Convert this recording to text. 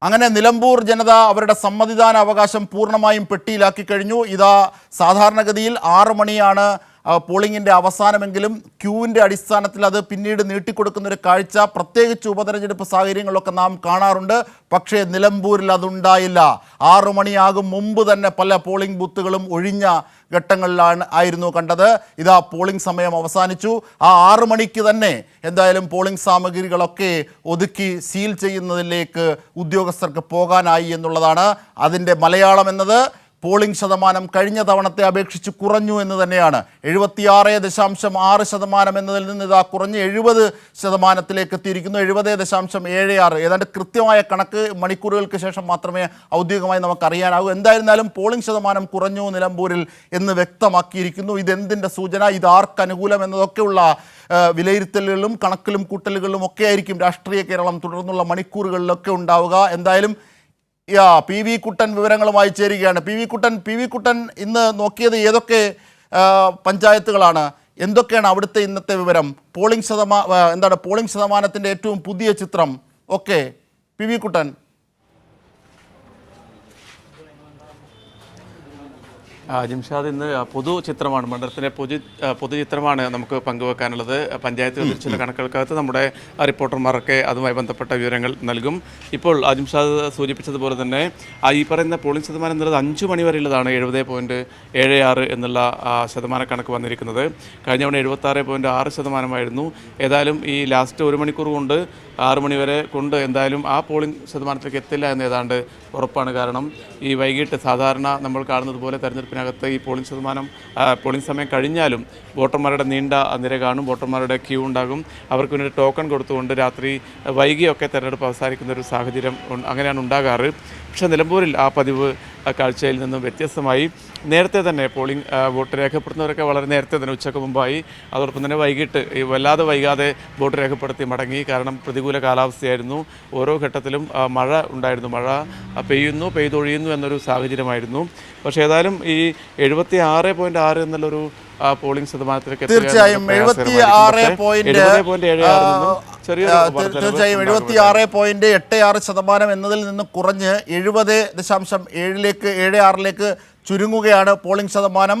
അങ്ങനെ നിലമ്പൂർ ജനത അവരുടെ സമ്മതിദാന അവകാശം പൂർണ്ണമായും പെട്ടിയിലാക്കി കഴിഞ്ഞു. ഇതാ സാധാരണഗതിയിൽ 6 മണിയാണ് പോളിംഗിൻ്റെ അവസാനമെങ്കിലും ക്യൂവിൻ്റെ അടിസ്ഥാനത്തിൽ അത് പിന്നീട് നീട്ടിക്കൊടുക്കുന്നൊരു കാഴ്ച പ്രത്യേകിച്ച് ഉപതെരഞ്ഞെടുപ്പ് സാഹചര്യങ്ങളിലൊക്കെ നാം കാണാറുണ്ട്. പക്ഷേ നിലമ്പൂരിൽ അതുണ്ടായില്ല. 6 മണിയാകും മുമ്പ് തന്നെ പല പോളിംഗ് ബൂത്തുകളും ഒഴിഞ്ഞ ആയിരുന്നു കണ്ടത്. ഇതാ പോളിംഗ് സമയം അവസാനിച്ചു. ആ 6 മണിക്ക് തന്നെ എന്തായാലും പോളിംഗ് സാമഗ്രികളൊക്കെ ഒതുക്കി സീൽ ചെയ്യുന്നതിലേക്ക് ഉദ്യോഗസ്ഥർക്ക് പോകാനായി എന്നുള്ളതാണ്. അതിൻ്റെ മലയാളം എന്നത് പോളിംഗ് ശതമാനം കഴിഞ്ഞ തവണത്തെ അപേക്ഷിച്ച് കുറഞ്ഞു എന്ന് തന്നെയാണ്. 76.6% എന്നതിൽ നിന്ന് ഇതാ കുറഞ്ഞ് 70% എത്തിയിരിക്കുന്നു. 70.76. ഏതാണ്ട് കൃത്യമായ കണക്ക് മണിക്കൂറുകൾക്ക് ശേഷം മാത്രമേ ഔദ്യോഗികമായി നമുക്കറിയാനാകൂ. എന്തായിരുന്നാലും പോളിംഗ് ശതമാനം കുറഞ്ഞു നിലമ്പൂരിൽ എന്ന് വ്യക്തമാക്കിയിരിക്കുന്നു. ഇതെന്തിൻ്റെ സൂചന, ഇത് ആർക്ക് അനുകൂലം എന്നതൊക്കെയുള്ള വിലയിരുത്തലുകളിലും കണക്കിലും കൂട്ടലുകളിലും ഒക്കെ ആയിരിക്കും രാഷ്ട്രീയ കേരളം തുടർന്നുള്ള മണിക്കൂറുകളിലൊക്കെ ഉണ്ടാവുക. എന്തായാലും പി വി കുട്ടൻ വിവരങ്ങളുമായി ചേരുകയാണ്. പി വി കുട്ടൻ ഇന്ന് നോക്കിയത് ഏതൊക്കെ പഞ്ചായത്തുകളാണ്, എന്തൊക്കെയാണ് അവിടുത്തെ ഇന്നത്തെ വിവരം? പോളിംഗ് ശതമാനത്തിൻ്റെ ഏറ്റവും പുതിയ ചിത്രം ഒക്കെ പി വി കുട്ടൻ. ജിംഷാദ്, ഇന്ന് പൊതു ചിത്രമാണ്, മണ്ഡലത്തിൻ്റെ പൊതുചിത്രമാണ് നമുക്ക് പങ്കുവെക്കാനുള്ളത്. പഞ്ചായത്തുകൾ തിരിച്ചുള്ള കണക്കുകൾക്കകത്ത് നമ്മുടെ റിപ്പോർട്ടർമാരൊക്കെ അതുമായി ബന്ധപ്പെട്ട വിവരങ്ങൾ നൽകും. ഇപ്പോൾ ജിംഷാദ് സൂചിപ്പിച്ചതുപോലെ തന്നെ ഈ പറയുന്ന പോളിംഗ് ശതമാനം എന്നുള്ളത് 5 മണി വരെയുള്ളതാണ്. 70.76 എന്നുള്ള ശതമാന കണക്ക് വന്നിരിക്കുന്നത്. കഴിഞ്ഞ തവണ 76.6%. ഏതായാലും ഈ ലാസ്റ്റ് 1 മണിക്കൂർ കൊണ്ട് 6 മണി വരെ കൊണ്ട് എന്തായാലും ആ പോളിംഗ് ശതമാനത്തിലേക്ക് എത്തില്ല എന്ന് ഏതാണ്ട് ഉറപ്പാണ്. കാരണം ഈ വൈകിട്ട് സാധാരണ നമ്മൾ കാണുന്നത് പോലെ തെരഞ്ഞെടുപ്പിനകത്ത് ഈ പോളിംഗ് സമയം കഴിഞ്ഞാലും വോട്ടർമാരുടെ നീണ്ട നിര കാണും, വോട്ടർമാരുടെ ക്യൂ ഉണ്ടാകും. അവർക്ക് വേണ്ടി ടോക്കൺ കൊടുത്തുകൊണ്ട് രാത്രി വൈകിയൊക്കെ തെരഞ്ഞെടുപ്പ് അവസാനിക്കുന്ന ഒരു സാഹചര്യം അങ്ങനെയാണ് ഉണ്ടാകാറ്. പക്ഷേ നിലമ്പൂരിൽ ആ പതിവ് കാഴ്ചയിൽ നിന്നും വ്യത്യസ്തമായി നേരത്തെ തന്നെ വോട്ട് രേഖപ്പെടുത്തുന്നവരൊക്കെ വളരെ നേരത്തെ തന്നെ ഉച്ചയ്ക്ക് മുമ്പായി, അതോടൊപ്പം തന്നെ വൈകിട്ട് വല്ലാതെ വൈകാതെ വോട്ട് രേഖപ്പെടുത്തി മടങ്ങി. കാരണം പ്രതികൂല കാലാവസ്ഥയായിരുന്നു. ഓരോ ഘട്ടത്തിലും മഴ ഉണ്ടായിരുന്നു. മഴ പെയ്തൊഴിയുന്നു എന്നൊരു സാഹചര്യമായിരുന്നു. പക്ഷേ ഏതായാലും ഈ 76.6 എന്നുള്ളൊരു പോളിംഗ് ശതമാനത്തിലേക്ക് തീർച്ചയായും 76.76% എന്നതിൽ നിന്ന് കുറഞ്ഞ് 70.76 ചുരുങ്ങുകയാണ് പോളിംഗ് ശതമാനം.